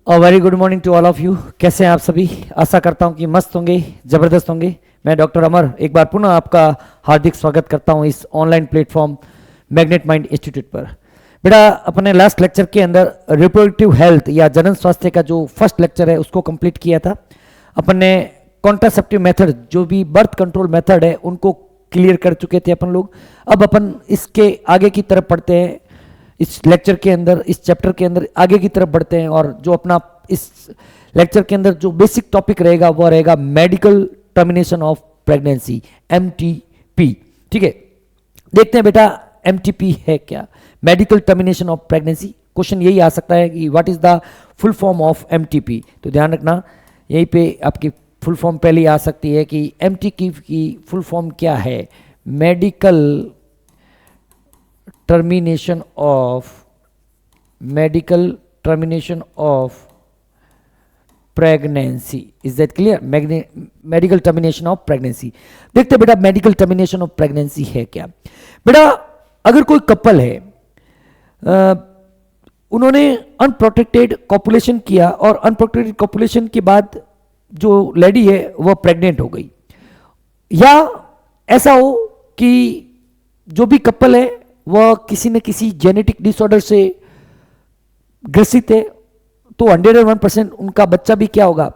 Very good morning to all of you. कैसे हैं आप सभी? आशा करता हूं कि मस्त होंगे, जबरदस्त होंगे। मैं डॉक्टर अमर एक बार पुनः आपका हार्दिक स्वागत करता हूं इस online platform magnet mind institute पर। बेटा, अपने लास्ट लेक्चर के अंदर रिप्रोडक्टिव हेल्थ या जनन स्वास्थ्य का जो फर्स्ट लेक्चर है उसको कंप्लीट किया था। अपन ने कॉन्ट्रासेप्टिव मेथड, जो भी बर्थ कंट्रोल मेथड है, उनको क्लियर कर चुके थे अपन लोग। अब अपन इसके आगे की तरफ पढ़ते हैं। इस लेक्चर के अंदर, इस चैप्टर के अंदर आगे की तरफ बढ़ते हैं और जो अपना इस लेक्चर के अंदर जो बेसिक टॉपिक रहेगा वो रहेगा medical termination of pregnancy, MTP. ठीक है, देखते हैं बेटा एमटीपी है क्या। Medical termination of pregnancy, question यही आ सकता है कि what is the full form of MTP. तो ध्यान रखना, यहीं पे आपकी फुल फॉर्म पहले आ सकती है कि एमटीपी की फुल फॉर्म क्या है। Medical termination of pregnancy. Is that clear? Medical termination of pregnancy. देखते हैं बेटा मेडिकल टर्मिनेशन ऑफ प्रेगनेंसी है क्या। बेटा, अगर कोई कपल है, उन्होंने अनप्रोटेक्टेड कॉपुलेशन किया और अनप्रोटेक्टेड कॉपुलेशन के बाद जो लेडी है वह प्रेग्नेंट हो गई, या ऐसा हो कि जो भी कपल है वह किसी न किसी जेनेटिक डिसऑर्डर से ग्रसित है, तो 101% उनका बच्चा भी क्या होगा,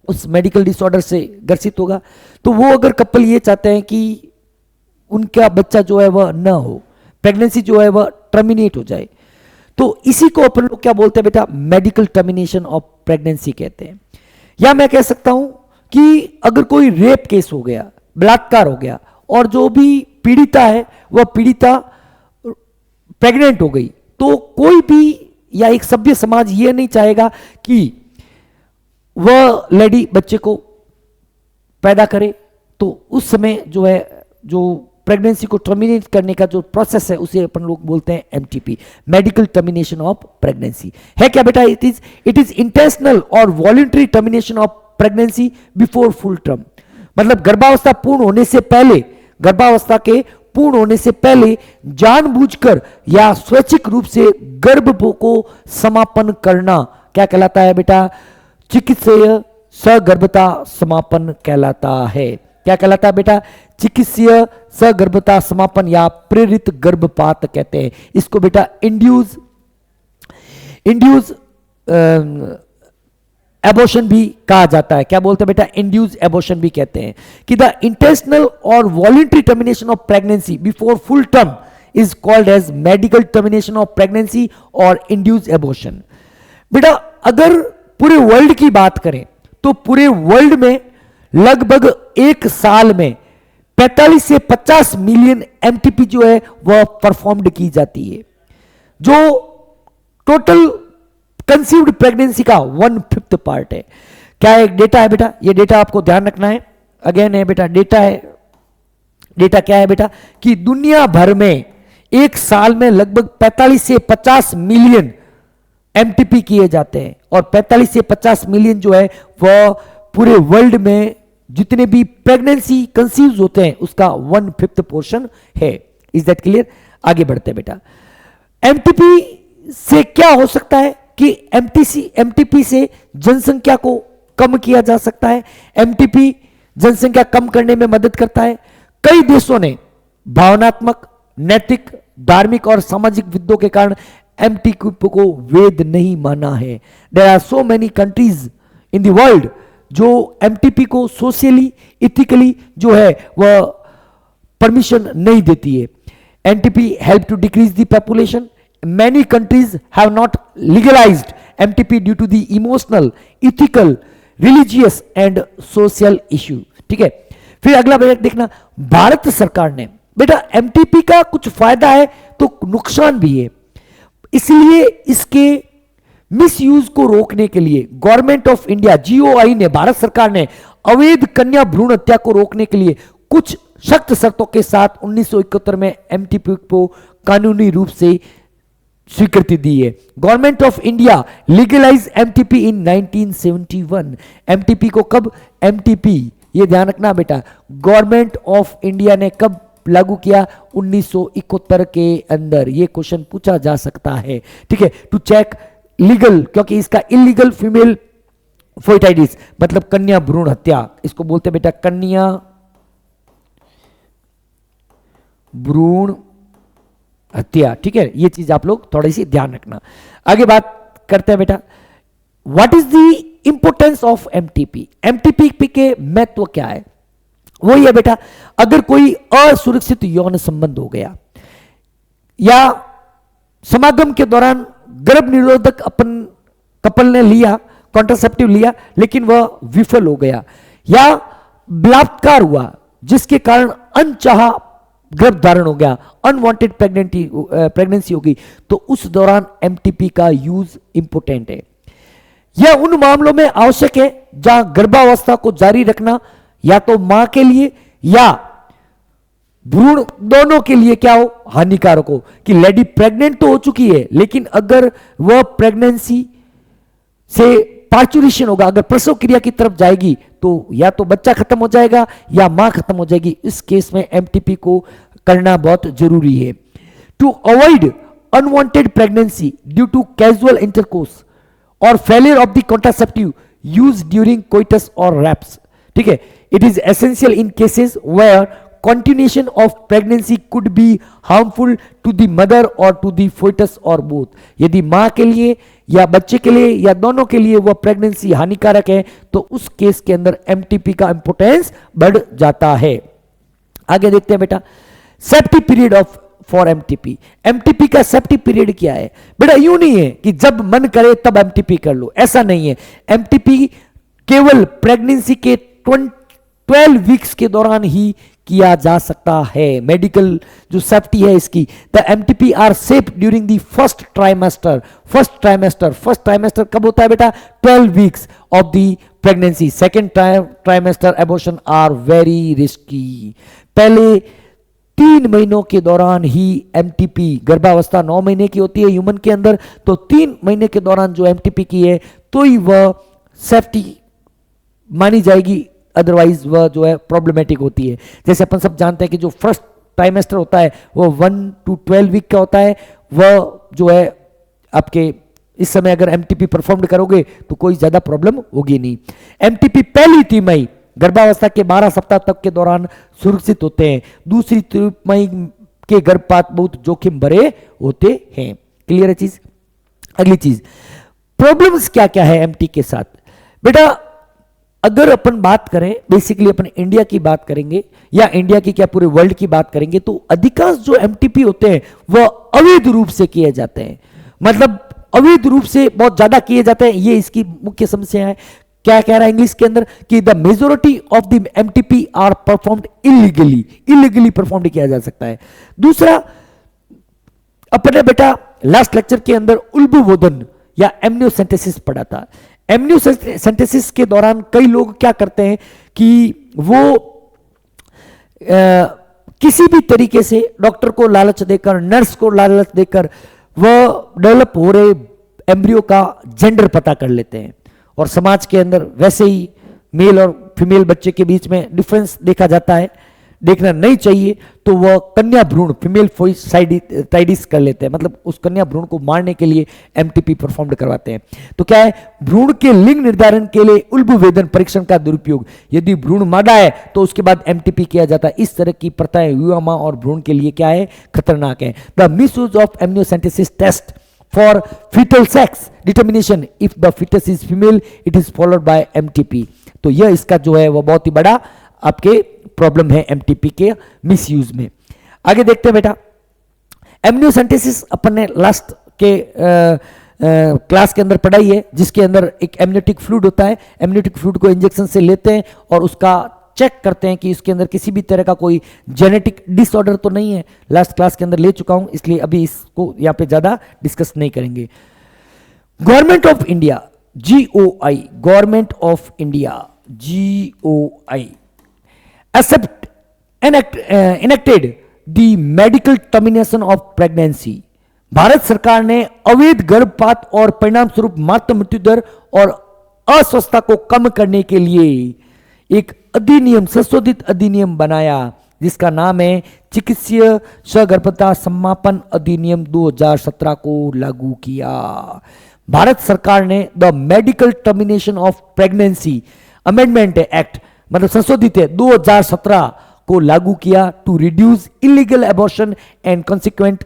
उस मेडिकल डिसऑर्डर से ग्रसित होगा। तो वो अगर कपल ये चाहते हैं कि उनका बच्चा जो है वह न हो, प्रेगनेंसी जो है वह टर्मिनेट हो जाए, तो इसी को अपन लोग क्या बोलते हैं बेटा, मेडिकल टर्मिनेशन ऑफ प्रेगनेंसी कहते हैं। या मैं कह सकता हूं कि अगर कोई रेप केस हो गया, बलात्कार हो गया, और जो भी पीड़िता है वह पीड़िता प्रेग्नेंट हो गई, तो कोई भी या एक सभ्य समाज यह नहीं चाहेगा कि वह लेडी बच्चे को पैदा करे। तो उस समय जो है, जो प्रेगनेंसी को टर्मिनेट करने का जो प्रोसेस है उसे अपन लोग बोलते हैं MTP, medical termination of pregnancy. है क्या बेटा? इट इज इंटेंशनल और voluntary termination of pregnancy before full term. मतलब गर्भावस्था पूर्ण होने से पहले, गर्भावस्था के पूर्ण होने से पहले जानबूझकर या स्वैच्छिक रूप से गर्भ को समापन करना क्या कहलाता है बेटा? चिकित्सीय सगर्भता समापन कहलाता है। क्या कहलाता है बेटा? चिकित्सीय सगर्भता समापन या प्रेरित गर्भपात कहते हैं इसको बेटा। इंड्यूस एबॉर्शन भी कहा जाता है। क्या बोलते हैं बेटा? इंड्यूस एबॉर्शन भी कहते हैं। कि द इंटेंशनल और voluntary termination of pregnancy before full term is called as medical termination of pregnancy और इंड्यूस एबॉर्शन। बेटा, अगर पूरे वर्ल्ड की बात करें तो पूरे वर्ल्ड में लगभग एक साल में 45 से 50 मिलियन एमटीपी जो है वह परफॉर्म्ड की जाती है, जो टोटल कंसीव्ड प्रेगनेंसी का 1/5 पार्ट है। क्या एक डेटा है बेटा? ये डेटा आपको ध्यान रखना है। अगेन है बेटा, डेटा है। डेटा क्या है बेटा? कि दुनिया भर में एक साल में लगभग 45 से 50 मिलियन एमटीपी किए जाते हैं, और 45 से 50 मिलियन जो है वह पूरे वर्ल्ड में जितने भी प्रेगनेंसी कंसीव होते हैं उसका 1/5 पोर्शन है। Is that clear? आगे बढ़ते हैं बेटा। एमटीपी से क्या हो सकता है कि एमटीपी से जनसंख्या को कम किया जा सकता है। एमटीपी जनसंख्या कम करने में मदद करता है। कई देशों ने भावनात्मक, नैतिक, धार्मिक और सामाजिक मुद्दों के कारण एमटीपी को वैध नहीं माना है। There are so many countries in the world जो एमटीपी को सोशली, इथिकली जो है वह परमिशन नहीं देती है। MTP help to decrease the population. Many countries have not legalized MTP due to the emotional, ethical, religious and social issue। ठीक है, फिर अगला देखना, भारत सरकार ने बेटा MTP का कुछ फायदा है तो नुकसान भी है, इसलिए इसके मिसयूज को रोकने के लिए गवर्नमेंट ऑफ इंडिया GOI ने, भारत सरकार ने अवैध कन्या भ्रूण हत्या को रोकने के लिए कुछ सख्त शर्तों के साथ 1971 में MTP को कानूनी रूप से स्वीकृति दी है। Government of India legalise MTP in 1971। MTP को कब? एमटीपी, ये ध्यान रखना बेटा, गवर्नमेंट ऑफ इंडिया ने कब लागू किया? 1971 के अंदर। ये क्वेश्चन पूछा जा सकता है। ठीक है, टू चेक लीगल, क्योंकि इसका इलीगल फीमेल फोइटाइटिस मतलब कन्या भ्रूण हत्या, इसको बोलते हैं बेटा कन्या भ्रूण हत्या। ठीक है, ये चीज आप लोग थोड़ी सी ध्यान रखना। आगे बात करते हैं बेटा, what is the importance of MTP. MTP के महत्व क्या है? वो ये बेटा, अगर कोई असुरक्षित यौन संबंध हो गया या समागम के दौरान गर्भ निरोधक अपन कपल ने लिया, कॉन्ट्रासेप्टिव लिया, लेकिन वह विफल हो गया, या बलात्कार हुआ जिसके कारण अनचाहा गर्भ धारण हो गया, अनवांटेड प्रेगनेंसी हो गई, तो उस दौरान एमटीपी का यूज इंपोर्टेंट है। यह उन मामलों में आवश्यक है जहां गर्भावस्था को जारी रखना या तो मां के लिए या भ्रूण दोनों के लिए क्या हो, हानिकारक हो। कि लेडी प्रेग्नेंट तो हो चुकी है, लेकिन अगर वह प्रेगनेंसी से पार्चुरेशन होगा, अगर प्रसव क्रिया की तरफ जाएगी, तो या तो बच्चा खत्म हो जाएगा या मां खत्म हो जाएगी। इस केस में एमटीपी को करना बहुत जरूरी है। To avoid unwanted pregnancy due to casual intercourse और failure of the contraceptive use during coitus और रैप्स। ठीक है, it is essential in cases where continuation of pregnancy could be harmful to the mother or to the fetus or both। यदि मां के लिए या बच्चे के लिए या दोनों के लिए वह प्रेगनेंसी हानिकारक है, तो उस केस के अंदर एमटीपी का इंपोर्टेंस बढ़ जाता है। आगे देखते हैं बेटा, safety period of for MTP. MTP का सेफ्टी पीरियड क्या है? बेटा यूं नहीं है कि जब मन करे तब एमटीपी कर लो, ऐसा नहीं है। एमटीपी केवल प्रेगनेंसी के 12 वीक्स के दौरान ही किया जा सकता है। मेडिकल जो सेफ्टी है इसकी, the MTP are safe during the first trimester. First trimester कब होता है बेटा? 12 weeks of the pregnancy. Second trimester abortion are very risky. पहले 3 महीनों के दौरान ही एमटीपी, गर्भावस्था 9 महीने की होती है ह्यूमन के अंदर, तो 3 महीने के दौरान जो एमटीपी की है तो ही वह सेफ्टी मानी जाएगी, अदरवाइज वह जो है प्रॉब्लमेटिक होती है। जैसे अपन सब जानते हैं कि जो फर्स्ट ट्राइमेस्टर होता है वो 1 to 12 वीक का होता है। वह जो है आपके इस समय अगर एमटीपी परफॉर्म करोगे तो कोई ज्यादा प्रॉब्लम होगी नहीं। एमटीपी पहली तिमाही गर्भावस्था के 12 सप्ताह तक के दौरान सुरक्षित होते हैं। दूसरी तिमाही के गर्भपात बहुत जोखिम भरे होते हैं। क्लियर है चीज? अगली चीज, प्रॉब्लम्स क्या क्या है एमटी के साथ? बेटा अगर अपन बात करें, बेसिकली अपन इंडिया की बात करेंगे या इंडिया की क्या पूरे वर्ल्ड की बात करेंगे, तो अधिकांश जो एमटीपी होते हैं वह अवैध रूप से किए जाते हैं। मतलब अवैध रूप से बहुत ज्यादा किए जाते हैं, ये इसकी मुख्य समस्या है। क्या कह रहा है इंग्लिश के अंदर कि the majority of the MTP are performed illegally perform किया जा सकता है। दूसरा, अपने बेटा लास्ट लेक्चर के अंदर उल्बोधन या एमनियोसेंटेसिस पढ़ा था। एमनियोसेंटेसिस के दौरान कई लोग क्या करते हैं कि वो किसी भी तरीके से डॉक्टर को लालच देकर, नर्स को लालच देकर वह डेवलप हो रहे एम्ब्रियो का जेंडर पता कर लेते हैं। और समाज के अंदर वैसे ही मेल और फीमेल बच्चे के बीच में डिफरेंस देखा जाता है, देखना नहीं चाहिए, तो वह कन्या भ्रूण फीमेल फोइटाइटिस कर लेते हैं। मतलब उस कन्या भ्रूण को मारने के लिए एमटीपी परफॉर्म करवाते हैं। तो क्या है, भ्रूण के लिंग निर्धारण के लिए उल्बोधन परीक्षण का दुरुपयोग। यदि भ्रूण मादा है तो उसके बाद एमटीपी किया जाता है। इस तरह की प्रथाएं युवा मां और भ्रूण के लिए क्या है, खतरनाक है। The misuse of amniocentesis test for fetal sex determination if the fetus is female it is followed by MTP। तो यह इसका जो है वह बहुत ही बड़ा आपके प्रॉब्लम है एमटीपी के मिसयूज में। आगे देखते हैं बेटा, एमनियोसेंटेसिस अपन ने लास्ट के क्लास के अंदर पढ़ाई है, जिसके अंदर एक एमनियोटिक फ्लूइड होता है। एमनियोटिक फ्लूइड को इंजेक्शन से लेते हैं और उसका चेक करते हैं कि इसके अंदर किसी भी तरह का कोई जेनेटिक डिसऑर्डर तो नहीं है। लास्ट क्लास के अंदर ले चुका हूं, इसलिए अभी इसको यहां पे ज्यादा डिस्कस नहीं करेंगे। Government of India GOI, government of India GOI except enacted the medical termination of pregnancy। भारत सरकार ने अवैध गर्भपात और परिणाम स्वरूप मातृ मृत्यु दर और अस्वस्थता को कम करने के लिए एक अधिनियम, संशोधित अधिनियम बनाया, जिसका नाम है चिकित्सीय सगर्भता समापन अधिनियम 2017 को लागू किया। भारत सरकार ने the medical termination of pregnancy amendment act मतलब संशोधित है 2017 को लागू किया to reduce illegal abortion and consequent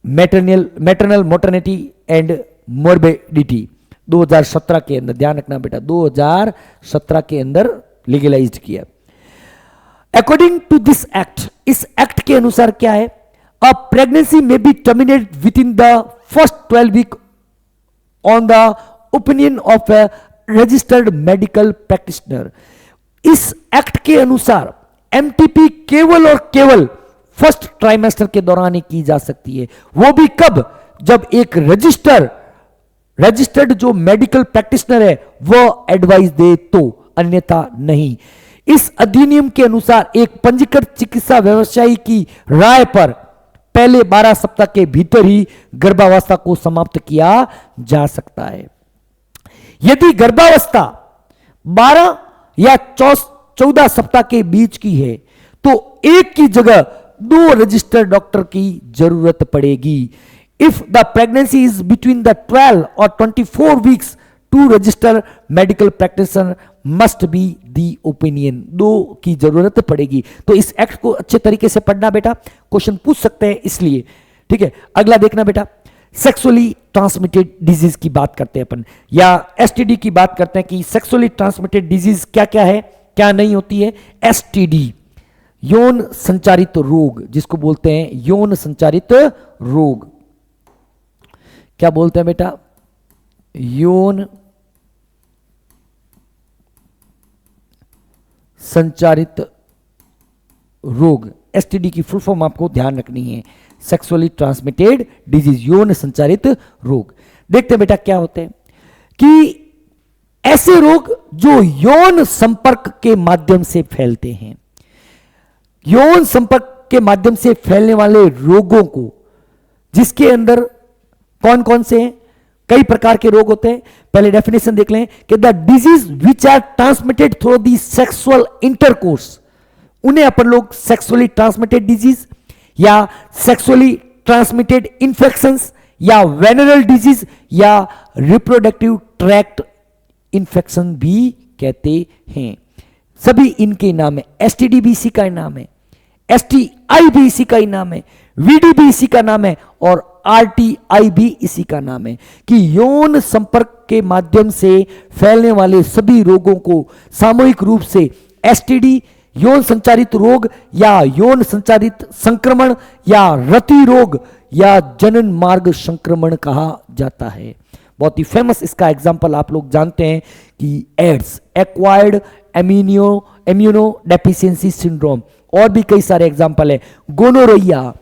maternal mortality and morbidity. 2017 के अंदर, ध्यान रखना बेटा, 2017 के अंदर लीगलाइज्ड किया। अकॉर्डिंग टू दिस एक्ट, इस एक्ट के अनुसार क्या है, a pregnancy may be terminated within the first 12 week on the opinion of a registered medical practitioner. इस एक्ट के अनुसार एमटीपी केवल और केवल फर्स्ट ट्राइमेस्टर के दौरान ही की जा सकती है। वो भी कब, जब एक रजिस्टर्ड जो मेडिकल प्रैक्टिशनर है वो एडवाइस दे तो, अन्यथा नहीं। इस अधिनियम के अनुसार एक पंजीकृत चिकित्सा व्यवसायी की राय पर पहले 12 सप्ताह के भीतर ही गर्भावस्था को समाप्त किया जा सकता है। यदि गर्भावस्था 12 या 14 सप्ताह के बीच की है तो एक की जगह 2 रजिस्टर्ड डॉक्टर की जरूरत पड़ेगी। If the pregnancy is between the 12 और 24 weeks, 2 registered medical practitioner must be the opinion, 2 की जरूरत पड़ेगी। तो इस एक्ट को अच्छे तरीके से पढ़ना बेटा, क्वेश्चन पूछ सकते हैं इसलिए, ठीक है। अगला देखना बेटा, सेक्सुअली ट्रांसमिटेड डिजीज की बात करते हैं अपन, या एसटीडी की बात करते हैं कि सेक्सुअली ट्रांसमिटेड डिजीज क्या क्या है, क्या नहीं होती है। एसटीडी, यौन संचारित रोग, जिसको बोलते हैं यौन संचारित रोग। क्या बोलते हैं बेटा, यौन संचारित रोग। एसटीडी की फुल फॉर्म आपको ध्यान रखनी है, सेक्सुअली ट्रांसमिटेड डिजीज, यौन संचारित रोग। देखते हैं बेटा क्या होते हैं कि ऐसे रोग जो यौन संपर्क के माध्यम से फैलते हैं। यौन संपर्क के माध्यम से फैलने वाले रोगों को, जिसके अंदर कौन कौन से हैं, कई प्रकार के रोग होते हैं। पहले डेफिनेशन देख लें कि the disease which are transmitted through the sexual intercourse, उन्हें अपन लोग सेक्सुअली ट्रांसमिटेड डिजीज या सेक्सुअली ट्रांसमिटेड इंफेक्शंस या वेनरल डिजीज या रिप्रोडक्टिव ट्रैक्ट इंफेक्शन भी कहते हैं। सभी इनके नाम है। एसटीडी भी इसी का नाम है, एसटीआई भी इसी का ही नाम है, वीडी भी इसी का नाम है और आरटीआई भी इसी का नाम है कि यौन संपर्क के माध्यम से फैलने वाले सभी रोगों को सामूहिक रूप से एसटीडी, यौन संचारित रोग या यौन संचारित संक्रमण या रति रोग या जनन मार्ग संक्रमण कहा जाता है। बहुत ही फेमस इसका एग्जाम्पल आप लोग जानते हैं कि AIDS, acquired immuno deficiency syndrome, और भी कई सारे एग्जाम्पल है। गोनोरिया,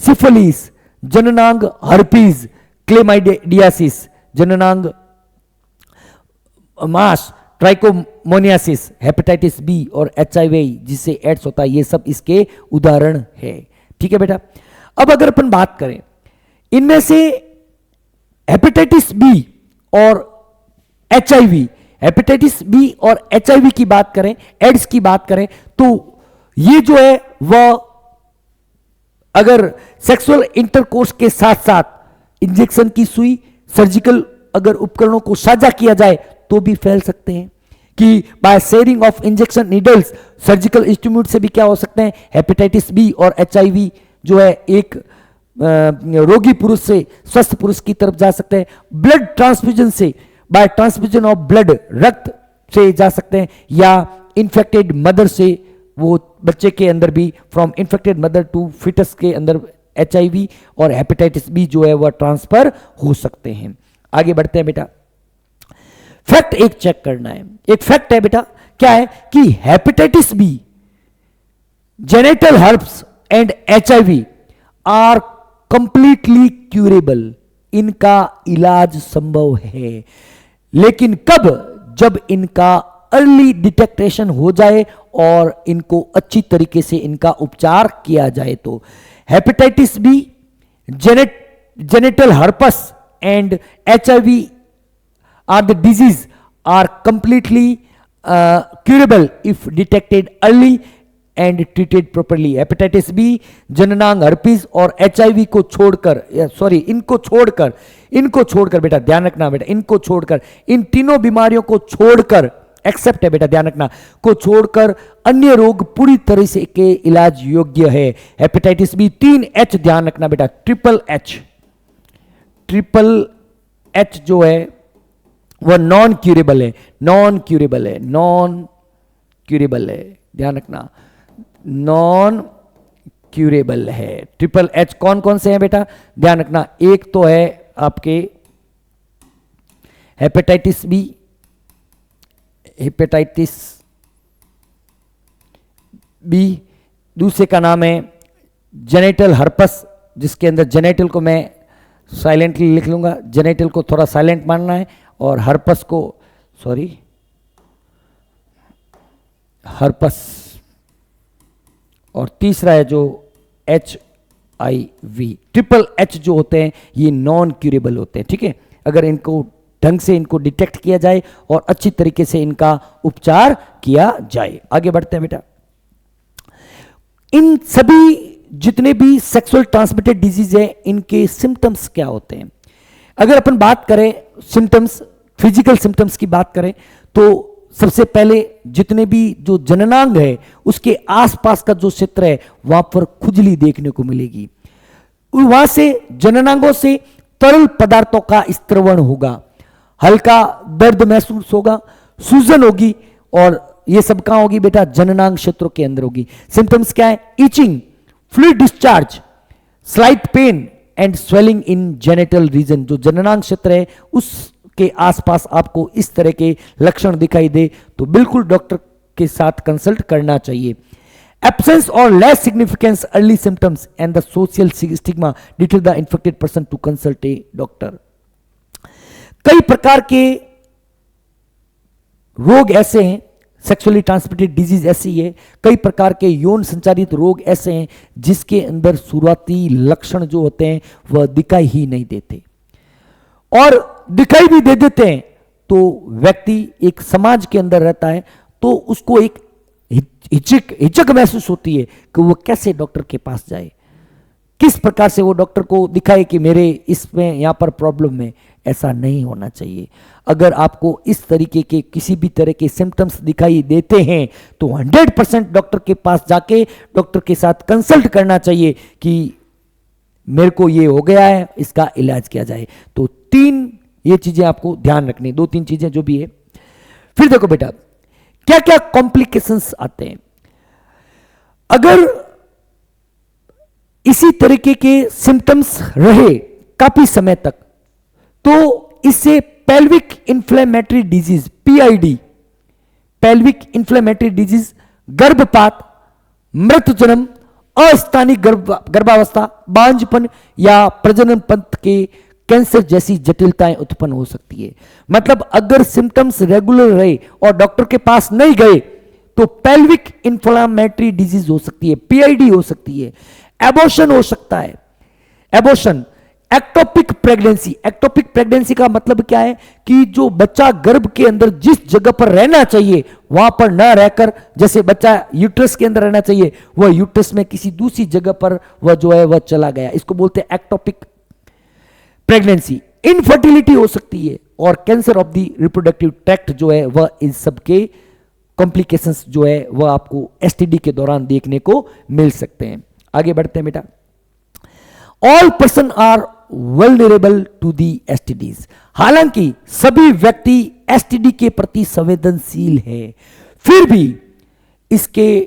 सिफिलिस, जननांग हर्पीज, क्लेमाइडियासिस, जननांग मास, ट्राइकोमोनियासिस, हेपेटाइटिस बी और एचआईवी जिससे एड्स होता है, ये सब इसके उदाहरण है। ठीक है बेटा। अब अगर अपन बात करें इनमें से हेपेटाइटिस बी और एचआईवी, हेपेटाइटिस बी और एचआईवी की बात करें, एड्स की बात करें, तो ये जो है वह अगर सेक्सुअल इंटरकोर्स के साथ साथ इंजेक्शन की सुई, सर्जिकल अगर उपकरणों को साझा किया जाए तो भी फैल सकते हैं कि by sharing of injection needles, surgical instrument से भी क्या हो सकते हैं, हेपेटाइटिस बी और एचआईवी जो है एक रोगी पुरुष से स्वस्थ पुरुष की तरफ जा सकते हैं। ब्लड ट्रांसफ्यूजन से, बाय ट्रांसफ्यूजन ऑफ ब्लड, रक्त से जा सकते हैं, या इन्फेक्टेड मदर से, वो बच्चे के अंदर भी from infected mother to foetus के अंदर एचआईवी और हेपेटाइटिस बी जो है वह ट्रांसफर हो सकते हैं। आगे बढ़ते हैं बेटा। फैक्ट एक चेक करना है। एक फैक्ट है बेटा, क्या है कि hepatitis B, genital herpes and HIV are completely curable, इनका इलाज संभव है। लेकिन कब, जब इनका अर्ली डिटेक्टेशन हो जाए और इनको अच्छी तरीके से इनका उपचार किया जाए तो। Hepatitis B, genital herpes and HIV are the disease are completely curable if detected early and treated properly। Hepatitis B, जननांग हर्पीज और एचआईवी को छोड़कर, सॉरी इनको छोड़कर इनको छोड़कर बेटा ध्यान रखना बेटा, इनको छोड़कर, इन तीनों बीमारियों को छोड़कर, एक्सेप्ट है बेटा ध्यान रखना, को छोड़कर अन्य रोग पूरी तरह से के इलाज योग्य है। हेपेटाइटिस बी 3H ध्यान रखना बेटा, ट्रिपल एच जो है वह नॉन क्यूरेबल है, नॉन क्यूरेबल है, नॉन क्यूरेबल है, ध्यान रखना, नॉन क्यूरेबल है। ट्रिपल एच कौन कौन से हैं बेटा, ध्यान रखना, एक तो है आपके हेपेटाइटिस बी, हेपेटाइटिस बी, दूसरे का नाम है जेनेटल हर्पस, जिसके अंदर जेनेटल को मैं साइलेंटली लिख लूंगा, जेनेटल को थोड़ा साइलेंट मानना है, और हर्पस को, सॉरी, हर्पस, और तीसरा है जो HIV। ट्रिपल एच जो होते हैं ये नॉन क्यूरेबल होते हैं, ठीक है। अगर इनको ढंग से इनको डिटेक्ट किया जाए और अच्छी तरीके से इनका उपचार किया जाए। आगे बढ़ते हैं बेटा, इन सभी जितने भी सेक्सुअल ट्रांसमिटेड डिजीज है इनके सिम्टम्स क्या होते हैं। अगर अपन बात करें सिम्टम्स, फिजिकल सिम्टम्स की बात करें तो सबसे पहले जितने भी जो जननांग है उसके आसपास का जो क्षेत्र है वहां पर खुजली देखने को मिलेगी, वहां से जननांगों से तरल पदार्थों का स्त्रवण होगा, हल्का दर्द महसूस होगा, सूजन होगी, और ये सब कहां होगी बेटा, जननांग क्षेत्रों के अंदर होगी। सिम्टम्स क्या है, itching, fluid discharge, slight pain and swelling in genital region. जो जननांग क्षेत्र है उसके आसपास आपको इस तरह के लक्षण दिखाई दे तो बिल्कुल डॉक्टर के साथ कंसल्ट करना चाहिए। एब्सेंस और less significance early symptoms and the social stigma deter the infected person to consult a doctor. कई प्रकार के रोग ऐसे हैं, सेक्सुअली ट्रांसमिटेड डिजीज ऐसी है, कई प्रकार के यौन संचारित रोग ऐसे हैं जिसके अंदर शुरुआती लक्षण जो होते हैं वह दिखाई ही नहीं देते, और दिखाई भी दे देते हैं तो व्यक्ति एक समाज के अंदर रहता है तो उसको एक हिचक महसूस होती है कि वो कैसे डॉक्टर के पास जाए, किस प्रकार से वो डॉक्टर को दिखाए कि मेरे इसमें यहां पर प्रॉब्लम है। ऐसा नहीं होना चाहिए। अगर आपको इस तरीके के किसी भी तरह के सिम्टम्स दिखाई देते हैं तो 100% डॉक्टर के पास जाके डॉक्टर के साथ कंसल्ट करना चाहिए कि मेरे को ये हो गया है, इसका इलाज किया जाए। तो 3 ये चीजें आपको ध्यान रखनी, 2-3 चीजें जो भी है। फिर देखो बेटा क्या क्या कॉम्प्लिकेशंस आते हैं अगर इसी तरीके के सिम्टम्स रहे काफी समय तक, तो इससे pelvic inflammatory disease PID, pelvic inflammatory disease, गर्भपात, मृत जन्म, अस्थानिक गर्भावस्था, बांझपन या प्रजनन पंथ के कैंसर जैसी जटिलताएं उत्पन्न हो सकती है। मतलब अगर सिम्टम्स रेगुलर रहे और डॉक्टर के पास नहीं गए तो पेल्विक इन्फ्लेमेटरी डिजीज हो सकती है, PID हो सकती है, एबॉर्शन हो सकता है, abortion, ectopic pregnancy. Ectopic pregnancy का मतलब क्या है कि जो बच्चा गर्भ के अंदर जिस जगह पर रहना चाहिए वहां पर न रहकर, जैसे बच्चा यूट्रस के अंदर रहना चाहिए वह यूट्रस में किसी दूसरी जगह पर वह जो है वह चला गया, इसको बोलते हैं एक्टोपिक प्रेगनेंसी। इनफर्टिलिटी हो सकती है, और cancer of the reproductive tract जो है वह इन सबके कॉम्प्लिकेशंस जो है वह आपको STD के दौरान देखने को मिल सकते हैं। आगे बढ़ते हैं बेटा, all person are vulnerable to the STDs। हालांकि सभी व्यक्ति STD के प्रति संवेदनशील है, फिर भी इसके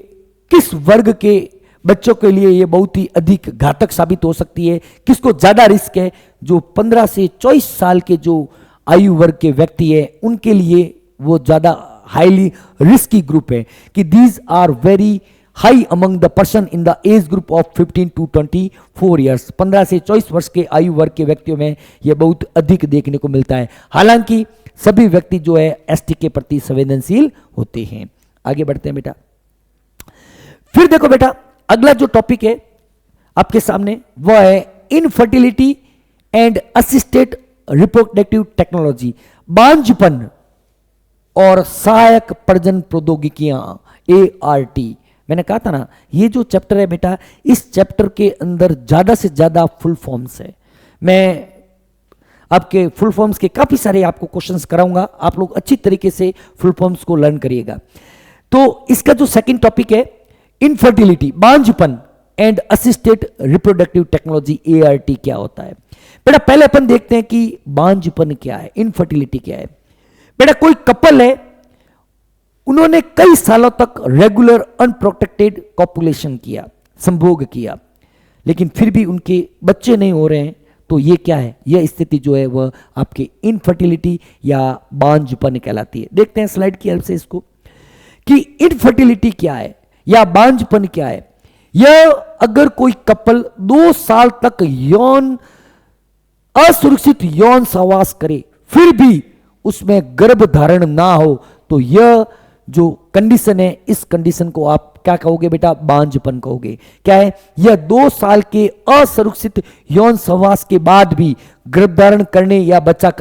किस वर्ग के बच्चों के लिए यह बहुत ही अधिक घातक साबित हो सकती है, किसको ज्यादा रिस्क है, जो 15 से 24 साल के जो आयु वर्ग के व्यक्ति है उनके लिए वो ज्यादा हाईली रिस्की ग्रुप है कि these are very high among the person in the age group of 15 to 24 years. 15 से 24 वर्ष के आयु वर्ग के व्यक्तियों में यह बहुत अधिक देखने को मिलता है। हालांकि सभी व्यक्ति जो है ST के प्रति संवेदनशील होते हैं। आगे बढ़ते हैं बेटा, फिर देखो बेटा अगला जो टॉपिक है आपके सामने वह है infertility and assisted reproductive technology. बांझपन और सहायक प्रजनन प्रौद्योगिकियां, ART। मैंने कहा था ना ये जो चैप्टर है बेटा, इस चैप्टर के अंदर ज्यादा से ज्यादा फुल फॉर्म्स है। मैं आपके फुल फॉर्म्स के काफी सारे आपको क्वेश्चंस कराऊंगा, आप लोग अच्छी तरीके से फुल फॉर्म्स को लर्न करिएगा। तो इसका जो सेकंड टॉपिक है इनफर्टिलिटी, बांझपन and assisted reproductive technology, ART क्या होता है। बेटा पहले अपन देखते हैं कि बांझपन क्या है, इनफर्टिलिटी क्या है। बेटा कोई कपल है, उन्होंने कई सालों तक रेगुलर अनप्रोटेक्टेड कॉपुलेशन किया, संभोग किया, लेकिन फिर भी उनके बच्चे नहीं हो रहे हैं, तो ये क्या है, यह स्थिति जो है वह आपके इनफर्टिलिटी या बांझपन कहलाती है। देखते हैं स्लाइड की हेल्प से इसको कि इनफर्टिलिटी क्या है या बांझपन क्या है। यह अगर कोई कपल 2 साल तक असुरक्षित यौन सहवास करे फिर भी उसमें गर्भ धारण ना हो, तो यह जो कंडीशन है, इस कंडीशन को आप क्या कहोगे बेटा, बांझपन कहोगे। क्या है, यह 2 साल के असुरक्षित यौन सहवास के बाद भी गर्भधारण करने या बच्चा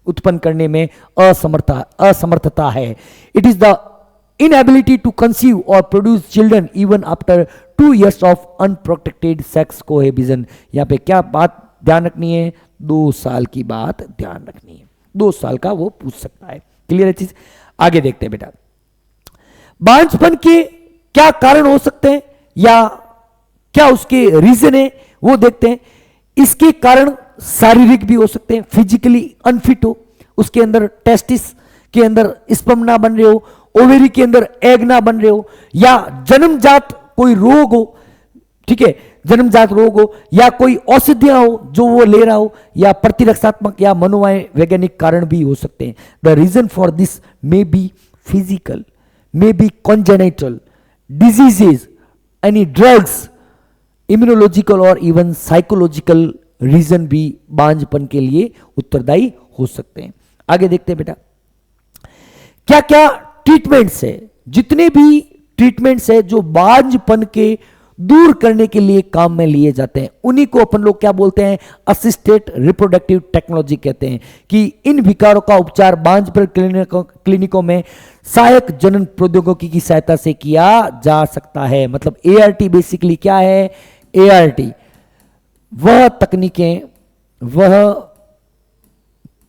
उत्पन्न करने में असमर्थता है। It is the inability to conceive or produce children even after 2 years of unprotected sex cohabitation। यहां पे क्या बात ध्यान रखनी है, 2 साल की बात ध्यान रखनी है, 2 साल का वो पूछ सकता है। क्लियर है चीज, आगे देखते हैं बेटा। बांझपन के क्या कारण हो सकते हैं या क्या उसके रीजन है वो देखते हैं। इसके कारण शारीरिक भी हो सकते हैं, फिजिकली अनफिट हो, उसके अंदर टेस्टिस के अंदर स्पर्म ना बन रहे हो, ओवेरी के अंदर एग ना बन रहे हो, या जन्मजात कोई रोग हो, ठीक है, जन्मजात रोग हो, या कोई औषधियां हो जो वो ले रहा हो, या प्रतिरक्षात्मक या मनोवैज्ञानिक कारण भी हो सकते हैं। The reason for this may be physical, may be congenital diseases, any drugs, immunological और इवन साइकोलॉजिकल रीजन भी बांझपन के लिए उत्तरदायी हो सकते हैं। आगे देखते हैं बेटा, क्या क्या ट्रीटमेंट्स है, जितने भी ट्रीटमेंट्स है जो बांझपन के दूर करने के लिए काम में लिए जाते हैं, उन्हीं को अपन लोग क्या बोलते हैं, असिस्टेड रिप्रोडक्टिव टेक्नोलॉजी कहते हैं। कि इन विकारों का उपचार बांझपन क्लिनिकों में सहायक जनन प्रौद्योगिकी की सहायता से किया जा सकता है। मतलब ART बेसिकली क्या है, ART वह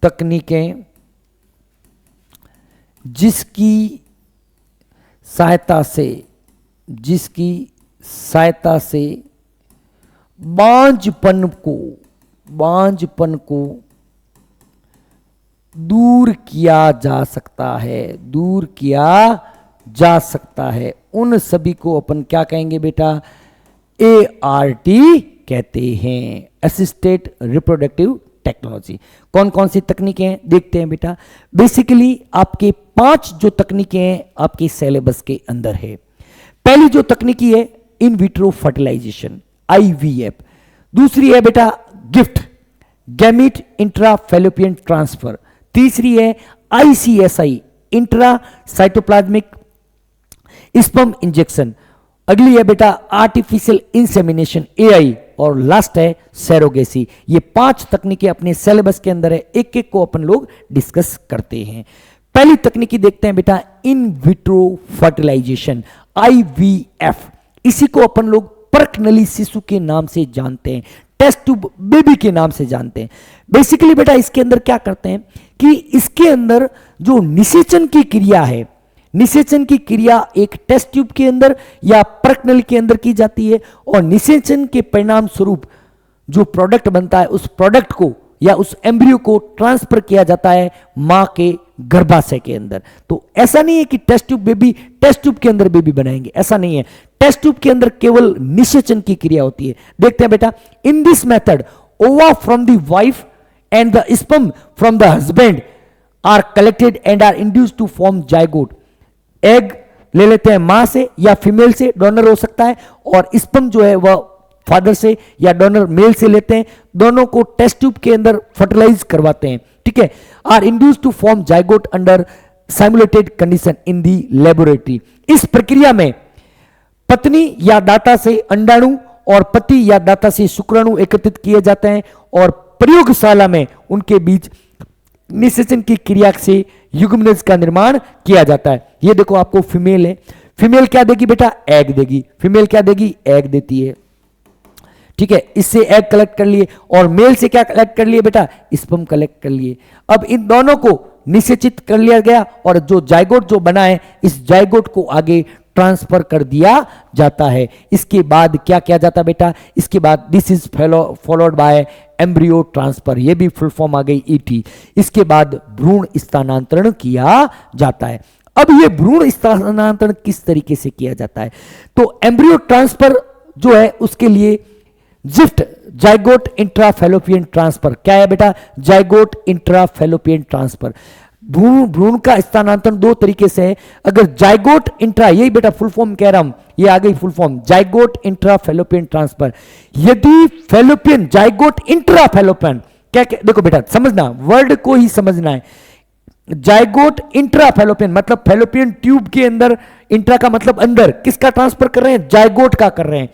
तकनीकें जिसकी सहायता से बांझपन को दूर किया जा सकता है, उन सभी को अपन क्या कहेंगे बेटा, ART कहते हैं, असिस्टेड रिप्रोडक्टिव टेक्नोलॉजी। कौन कौन सी तकनीकें हैं देखते हैं बेटा। बेसिकली आपके 5 जो तकनीकें हैं आपके सिलेबस के अंदर है। पहली जो तकनीकी है इन विट्रो फर्टिलाइजेशन, IVF। दूसरी है बेटा gift, gamete intra fallopian transfer. तीसरी है ICSI, intra cytoplasmic sperm injection. अगली है बेटा आर्टिफिशियल इंसेमिनेशन, AI। और लास्ट है सेरोगेसी। ये 5 तकनीकें अपने सिलेबस के अंदर है, एक एक को अपन लोग डिस्कस करते हैं। पहली तकनीकी देखते हैं बेटा इन विट्रो फर्टिलाइजेशन, IVF। इसी को अपन लोग परकनली शिशु के नाम से जानते हैं, टेस्ट ट्यूब बेबी के नाम से जानते हैं। बेसिकली बेटा इसके अंदर क्या करते हैं कि इसके अंदर जो निषेचन की क्रिया है, निषेचन की क्रिया एक टेस्ट ट्यूब के अंदर या परकनल के अंदर की जाती है, और निषेचन के परिणाम स्वरूप जो प्रोडक्ट बनता है उस प्रोडक्ट को या उस एम्ब्रियो को ट्रांसफर किया जाता है मां के गर्भाशय के अंदर। तो ऐसा नहीं है कि टेस्ट ट्यूब के अंदर बेबी बनाएंगे, ऐसा नहीं है। टेस्ट ट्यूब के अंदर केवल निषेचन की क्रिया होती है। देखते हैं बेटा, in this method ova from the wife and the sperm from the husband are collected and are induced to form zygote. Egg ले लेते हैं मां से या फीमेल से, डोनर हो सकता है, और स्पर्म जो है वह फादर से या डोनर मेल से लेते हैं। दोनों को टेस्ट ट्यूब के अंदर फर्टिलाइज करवाते हैं, ठीक है। Are induced to form zygote under simulated condition in the laboratory. इस प्रक्रिया में पत्नी या दाता से अंडाणु और पति या दाता से शुक्राणु एकत्रित किए जाते हैं और प्रयोगशाला में उनके बीच निषेचन की क्रिया से युग्मनज का निर्माण किया जाता है। ये देखो आपको फीमेल है, फीमेल क्या देगी बेटा, एग देगी। फीमेल क्या देगी, एग देती है, ठीक है, इससे एग कलेक्ट कर लिए और मेल से क्या कलेक्ट कर लिए बेटा, स्पर्म कलेक्ट कर लिए। अब इन दोनों को निषेचित कर लिया गया और जो जाइगोट जो बना है इस जाइगोट को आगे ट्रांसफर कर दिया जाता है। इसके बाद क्या किया जाता है बेटा, इसके बाद this is followed by embryo transfer, ये भी फुल फॉर्म आ गई ईटी। इसके बाद भ्रूण स्थानांतरण किया जाता है। अब ये भ्रूण स्थानांतरण किस तरीके से किया जाता है, तो एम्ब्रियो ट्रांसफर जो है उसके लिए जिफ्ट जाइगोट इंट्राफेलोपियन ट्रांसफर, क्या है बेटा, जाइगोट इंट्राफेलोपियन ट्रांसफर। भ्रूण का स्थानांतरण दो तरीके से है। अगर जाइगोट इंट्रा, यही बेटा फुल फॉर्म कह रहा हूं, ये आ गई full form, zygote intrafallopian transfer. यदि फेलोपियन जाइगोट इंट्राफेलोपियन, क्या देखो बेटा समझना, वर्ड को ही समझना है। जाइगोट इंट्राफेलोपियन मतलब फेलोपियन ट्यूब के अंदर, इंट्रा का मतलब अंदर, किसका ट्रांसफर कर रहे हैं, जाइगोट का कर रहे हैं।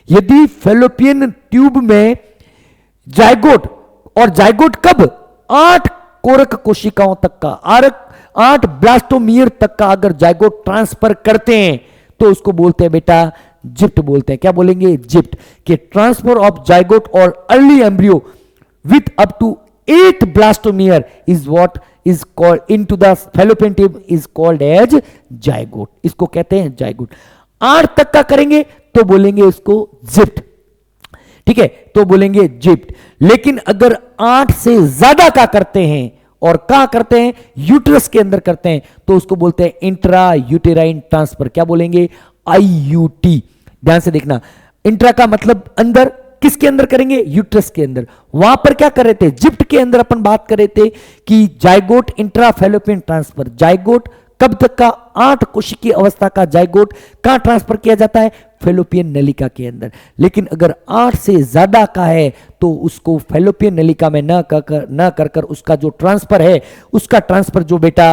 यदि फेलोपियन ट्यूब में जाइगोट, और जाइगोट कब, 8 कोरक कोशिकाओं तक का, 8 ब्लास्टोमियर तक का अगर जाइगोट ट्रांसफर करते हैं तो उसको बोलते हैं बेटा जिप्ट बोलते हैं। क्या बोलेंगे, जिप्ट। कि ट्रांसफर ऑफ जाइगोट और early embryo with up to 8 blastomere is what is called into the fallopian tube is called as ZIFT. इसको कहते हैं जाइगोट। 8 तक का करेंगे तो बोलेंगे इसको जिप्ट, ठीक है, तो बोलेंगे जिप्ट। लेकिन अगर 8 से ज्यादा का करते हैं, और कहां करते हैं, यूट्रस के अंदर करते हैं, तो उसको बोलते हैं इंट्रा यूटेराइन ट्रांसफर। क्या बोलेंगे, आईयूटी। ध्यान से देखना, इंट्रा का मतलब अंदर, किसके अंदर करेंगे, यूट्रस के अंदर। वहां पर क्या कर रहे थे, जिप्ट के अंदर अपन बात कर रहे थे कि जाइगोट इंट्राफेलोपियन ट्रांसफर, जाइगोट कब तक का, 8 कोशिकीय अवस्था का जाइगोट कहां ट्रांसफर किया जाता है, फेलोपियन नलिका के अंदर। लेकिन अगर 8 से ज्यादा का है तो उसको फेलोपियन नलिका में न कर उसका जो ट्रांसफर है, उसका ट्रांसफर जो बेटा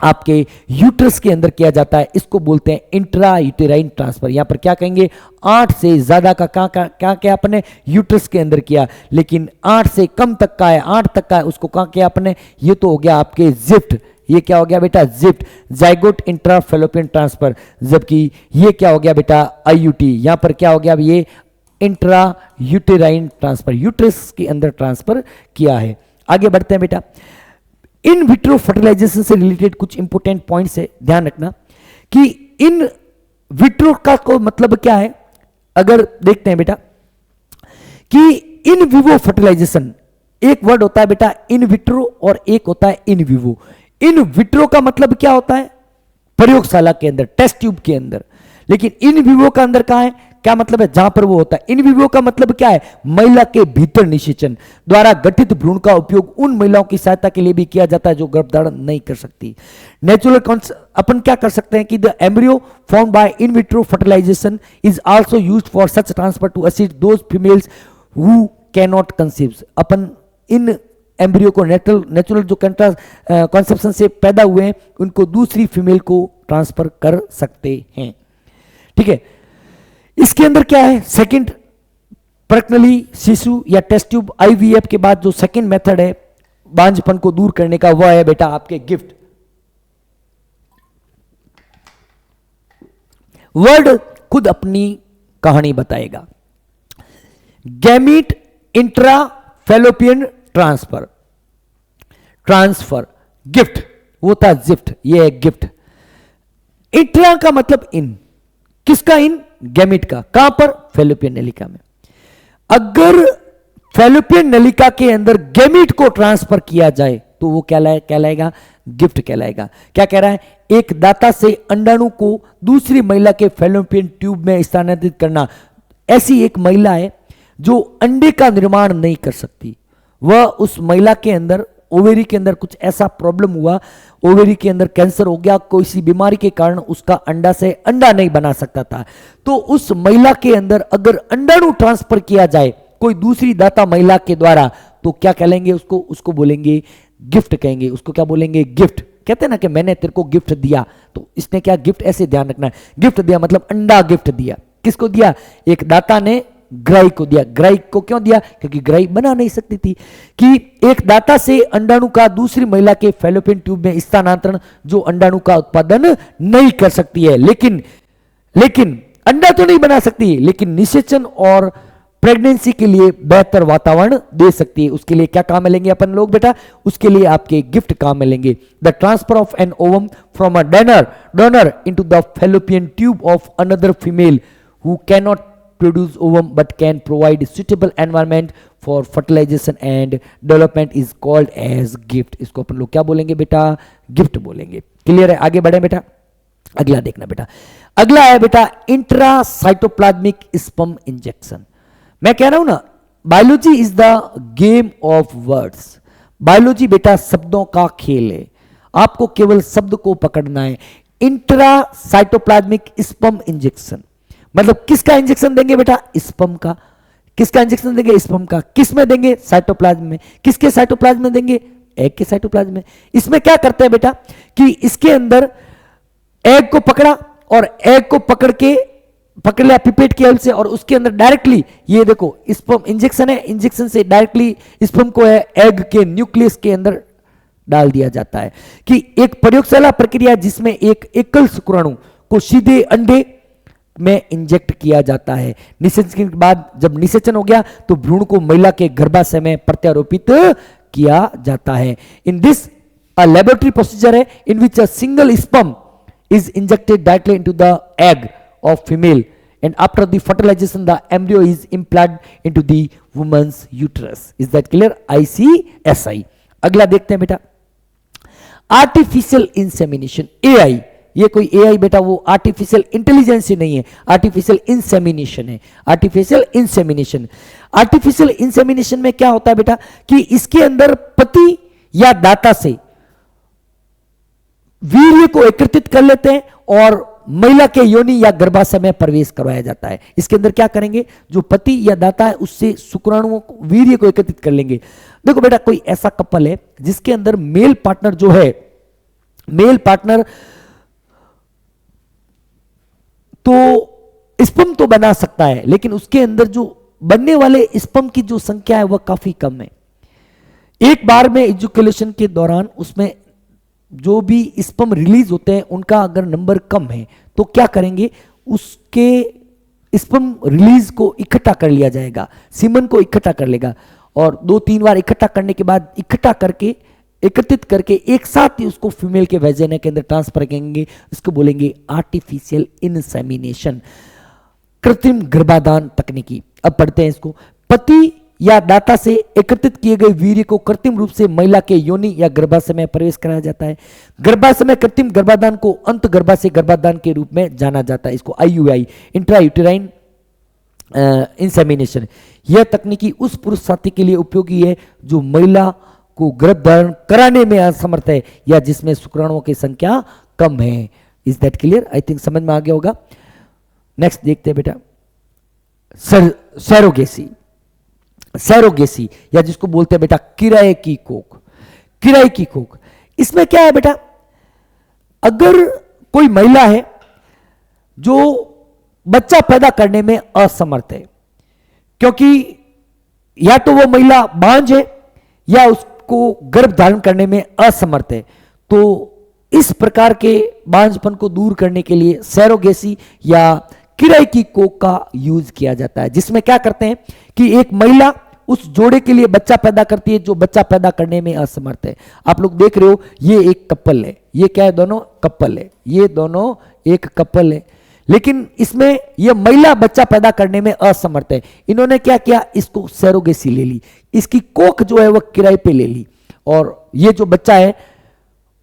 आपके यूट्रस के अंदर किया जाता है, इसको बोलते हैं इंट्रा यूटेराइन ट्रांसफर। यहां पर क्या कहेंगे, 8 से ज्यादा का क्या क्या अपने यूट्रस के अंदर किया, लेकिन 8 से कम तक का है, 8 तक का है, उसको कहां किया अपने, ये तो हो गया आपके जिप्ट। ये क्या हो गया बेटा, जिप्ट, जाइगोट इंट्राफेलोपियन ट्रांसफर। जबकि ये क्या हो गया बेटा, आईयूटी। यहां पर क्या हो गया, ये इंट्रा यूटेराइन ट्रांसफर, यूट्रस के अंदर ट्रांसफर किया है। आगे बढ़ते हैं बेटा, इन विट्रो फर्टिलाइजेशन से रिलेटेड कुछ इंपोर्टेंट पॉइंट्स है, ध्यान रखना कि इन विट्रो का को मतलब क्या है। अगर देखते हैं बेटा कि इन विवो फर्टिलाइजेशन, एक वर्ड होता है बेटा इन विट्रो और एक होता है इन विवो। इन विट्रो का मतलब क्या होता है, प्रयोगशाला के अंदर, टेस्ट ट्यूब के अंदर। लेकिन इन विवो का अंदर कहां है, क्या मतलब है, जहां पर वो होता है। इन विवो का मतलब क्या है, महिला के भीतर निषेचन द्वारा गठित भ्रूण का उपयोग उन महिलाओं की सहायता के लिए भी किया जाता है जो गर्भधारण नहीं कर सकती। नेचुरल अपन क्या कर सकते हैं कि the embryo formed by in vitro fertilisation is also used for such transfer to assist those females who can not conceive. अपन इन एम्ब्रियो को नेचुरल जो कंसेप्शन से पैदा हुए हैं उनको दूसरी फीमेल को ट्रांसफर कर सकते हैं, ठीक है। इसके अंदर क्या है, सेकंड प्रक्नली शिशु या टेस्ट ट्यूब आईवीएफ के बाद जो सेकंड मेथड है बांझपन को दूर करने का, वह है बेटा आपके गिफ्ट। वर्ड खुद अपनी कहानी बताएगा। Gamete intra fallopian transfer, gift वो था जिफ्ट, ये है गिफ्ट। इंट्रा का मतलब इन, किसका इन, गैमिट का। कहां पर, फेलोपियन नलिका में। अगर फेलोपियन नलिका के अंदर गैमिट को ट्रांसफर किया जाए तो वो क्या कहलाएगा, गिफ्ट कहलाएगा। क्या कह रहा है, एक दाता से अंडाणु को दूसरी महिला के फेलोपियन ट्यूब में स्थानांतरित करना। ऐसी एक महिला है जो अंडे का निर्माण नहीं कर सकती, वह उस महिला के अंदर ओवेरी के अंदर कुछ ऐसा प्रॉब्लम हुआ, ओवेरी के अंदर कैंसर हो गया, कोई सी बीमारी के कारण उसका अंडा से अंडा नहीं बना सकता था। तो उस महिला के अंदर अगर अंडाणु ट्रांसफर किया जाए कोई दूसरी दाता महिला के द्वारा, तो क्या कहेंगे उसको बोलेंगे गिफ्ट कहेंगे। उसको क्या बोलेंगे, गिफ्ट। कहते हैं ना कि मैंने तेरे को गिफ्ट दिया, तो इसने क्या गिफ्ट, ऐसे ध्यान रखना है, गिफ्ट दिया मतलब अंडा गिफ्ट दिया। किसको दिया, एक दाता ने ग्राही को दिया। ग्राही को क्यों दिया, क्योंकि ग्राही बना नहीं सकती थी। कि एक दाता से अंडाणु का दूसरी महिला के फेलोपियन ट्यूब में स्थानांतरण जो अंडाणु का उत्पादन नहीं कर सकती है, लेकिन अंडा तो नहीं बना सकती, लेकिन निषेचन और प्रेगनेंसी के लिए बेहतर वातावरण दे सकती है। उसके लिए क्या काम मिलेंगे अपन लोग बेटा? उसके लिए आपके गिफ्ट काम मिलेंगे। The transfer of an ovum from a donor into the fallopian tube of another female who can not produce ovum but can provide suitable environment for fertilisation and development is called as GIFT. इसको अपन लोग क्या बोलेंगे बेटा? Gift बोलेंगे। Clear है? आगे बढ़े बेटा। अगला देखना बेटा। अगला है बेटा इंट्रासाइटोप्लाज्मिक स्पर्म इंजेक्शन। मैं कह रहा हूं ना, biology is the game of words. Biology बेटा शब्दों का खेल है, आपको केवल शब्द को पकड़ना है। इंट्रासाइटोप्लाज्मिक स्पर्म इंजेक्शन मतलब किसका इंजेक्शन देंगे बेटा? स्पर्म का। किसका इंजेक्शन देंगे? स्पर्म का। किस में देंगे? साइटोप्लाज्म में। किसके साइटोप्लाज्म में देंगे? एग के साइटोप्लाज्म में। इसमें क्या करते हैं बेटा कि इसके अंदर एग को पकड़ा और एग को पकड़ लिया पिपेट की हेल्प से और उसके अंदर डायरेक्टली ये देखो स्पर्म इंजेक्शन है, इंजेक्शन से डायरेक्टली स्पर्म को है एग के न्यूक्लियस के अंदर डाल दिया जाता है। कि एक प्रयोगशाला प्रक्रिया जिसमें एक एकल शुक्राणु को सीधे अंडे में इंजेक्ट किया जाता है। निषेचन के बाद जब निषेचन हो गया तो भ्रूण को महिला के गर्भाशय में प्रत्यारोपित किया जाता है। In this a laboratory procedure है in which a single sperm is injected directly into the egg of female and after the fertilization the embryo is implanted into the woman's uterus. Is that clear? ICSI. अगला देखते हैं बेटा artificial insemination AI। ये कोई AI बेटा वो artificial intelligence ही नहीं है, आर्टिफिशियल इंसेमिनेशन है। आर्टिफिशियल इंसेमिनेशन, आर्टिफिशियल इंसेमिनेशन में क्या होता है बेटा कि इसके अंदर पति या दाता से वीर्य को एकत्रित कर लेते हैं और महिला के योनि या गर्भाशय में प्रवेश करवाया जाता है। इसके अंदर क्या करेंगे? जो पति या दाता है उससे शुक्राणुओं को वीर्य को एकत्रित कर लेंगे। देखो बेटा कोई ऐसा कपल है जिसके अंदर मेल पार्टनर जो है, मेल पार्टनर तो स्पर्म तो बना सकता है लेकिन उसके अंदर जो बनने वाले स्पर्म की जो संख्या है वह काफी कम है। एक बार में एजुकेशन के दौरान उसमें जो भी स्पर्म रिलीज होते हैं उनका अगर नंबर कम है तो क्या करेंगे? उसके स्पर्म रिलीज को इकट्ठा कर लिया जाएगा, सीमन को इकट्ठा कर लेगा और 2-3 बार इकट्ठा करने के बाद इकट्ठा करके एकत्रित करके एक साथ ही उसको फीमेल के वेजिना के अंदर ट्रांसफर करेंगे। इसको बोलेंगे आर्टिफिशियल इंसेमिनेशन, कृत्रिम गर्भाधान तकनीकी। अब पढ़ते हैं इसको। पति या दाता से एकत्रित किए गए वीर्य को कृत्रिम रूप से महिला के योनि या गर्भाशय में प्रवेश कराया जाता है। गर्भाशय में कृत्रिम गर्भाधान को अंत गर्भाशय गर्भाधान के रूप में जाना जाता है। इसको IUI, इंट्रायूटेराइन इंसेमिनेशन। यह तकनीकी उस पुरुष साथी के लिए उपयोगी है जो महिला को गर्भ धारण कराने में असमर्थ है या जिसमें शुक्राणुओं की संख्या कम है। Is that clear? I think समझ में आ गया होगा। नेक्स्ट देखते हैं बेटा सैरोगेसी। सैरोगेसी या जिसको बोलते हैं बेटा किराए की कोख। किराए की कोख, इसमें क्या है बेटा? अगर कोई महिला है जो बच्चा पैदा करने में असमर्थ है क्योंकि या तो वो महिला बांझ है या उसको गर्भ धारण करने में असमर्थ है, तो इस प्रकार के बांझपन को दूर करने के लिए सैरोगेसी या किराए की कोख का यूज किया जाता है। जिसमें क्या करते हैं कि एक महिला उस जोड़े के लिए बच्चा पैदा करती है जो बच्चा पैदा करने में असमर्थ है। आप लोग देख रहे हो ये एक कपल है, ये क्या है? दोनों कपल है, ये दोनों एक कपल है, लेकिन इसमें यह महिला बच्चा पैदा करने में असमर्थ है। इन्होंने क्या किया? इसको सैरोगेसी ले ली, इसकी कोख जो है वह किराए पे ले ली और ये जो बच्चा है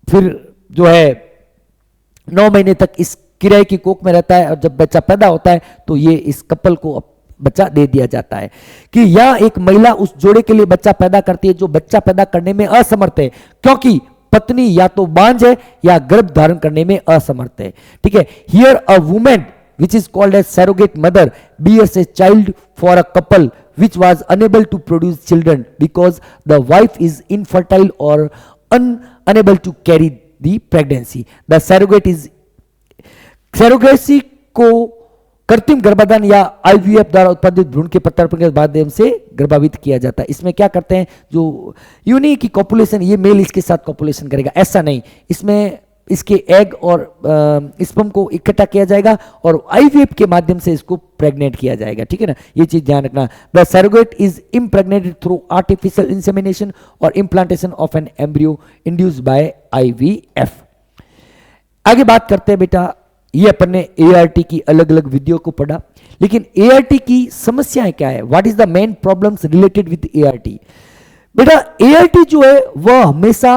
फिर जो है 9 महीने तक इस किराए की कोख में रहता है और जब बच्चा पैदा होता है तो ये इस कपल को बच्चा दे दिया जाता है। कि यह एक महिला उस जोड़े के लिए बच्चा पैदा करती है जो बच्चा पैदा करने में असमर्थ है क्योंकि पत्नी या तो बांझ है या गर्भ धारण करने में असमर्थ है। ठीक है। Here a women which is called as surrogate mother bears a child for a couple which was unable to produce children because the wife is infertile or unable to carry the pregnancy. The surrogate is surrogacy को कृत्रिम गर्भाधान या IVF द्वारा उत्पादित भ्रूण के प्रत्यारोपण के माध्यम से गर्भावित किया जाता है। इसमें क्या करते हैं? जो यूनि की कॉपुलेशन, ये मेल इसके साथ कॉपुलेशन करेगा, ऐसा नहीं। इसमें इसके एग और स्पर्म को इकट्ठा किया जाएगा और आईवीएफ के माध्यम से इसको प्रेग्नेंट किया जाएगा, ठीक है ना, ये चीज ध्यान रखना। The surrogate is impregnated through artificial insemination और implantation of an embryo induced by IVF. आगे बात करते हैं बेटा, ये अपन ने एआरटी की अलग अलग वीडियो को पढ़ा, लेकिन एआरटी की समस्याएं क्या है, what is the main problems related with ART. बेटा एआरटी जो है वह हमेशा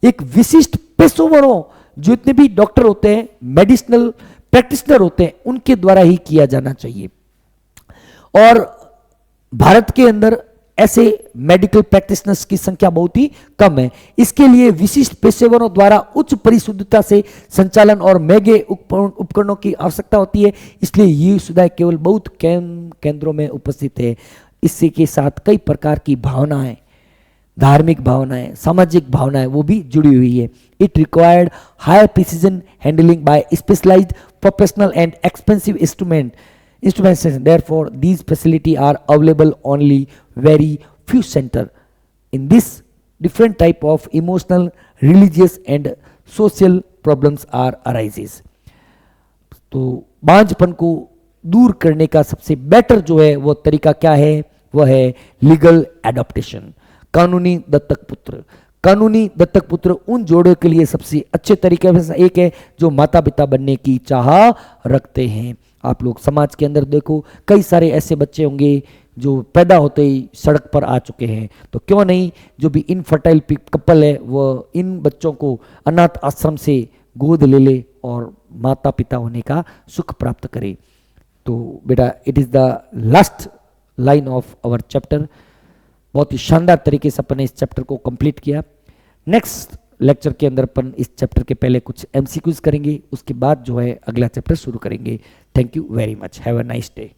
एक विशिष्ट पेशेवरों, जो इतने भी डॉक्टर होते हैं, मेडिसिनल प्रैक्टिशनर होते हैं, उनके द्वारा ही किया जाना चाहिए। और भारत के अंदर ऐसे मेडिकल प्रैक्टिशनर्स की संख्या बहुत ही कम है। इसके लिए विशिष्ट पेशेवरों द्वारा उच्च परिशुद्धता से संचालन और महंगे उपकरणों की आवश्यकता होती है, इसलिए ये सुविधाएं केवल बहुत केंद्रों में उपस्थित है। इसी के साथ कई प्रकार की भावनाएं, धार्मिक भावनाएं, सामाजिक भावनाएं वो भी जुड़ी हुई है। It required higher precision handling by specialised professional and expensive instruments, therefore these facility are available only very few center. In this different type of emotional, religious and social problems are arises. तो बांझपन को दूर करने का सबसे better जो है वो तरीका क्या है, वह है लीगल एडॉप्टेशन, कानूनी दत्तक पुत्र। कानूनी दत्तक पुत्र उन जोड़ों के लिए सबसे अच्छे तरीके में से एक है जो माता पिता बनने की चाह रखते हैं। आप लोग समाज के अंदर देखो, कई सारे ऐसे बच्चे होंगे जो पैदा होते ही सड़क पर आ चुके हैं, तो क्यों नहीं जो भी इनफर्टाइल कपल है वो इन बच्चों को अनाथ आश्रम से गोद ले ले और माता पिता होने का सुख प्राप्त करे। तो बेटा it is the last line of our chapter. बहुत ही शानदार तरीके से अपन ने इस चैप्टर को कंप्लीट किया। नेक्स्ट लेक्चर के अंदर अपन इस चैप्टर के पहले कुछ एमसीक्यूज करेंगे, उसके बाद जो है अगला चैप्टर शुरू करेंगे। Thank you very much, have a nice day.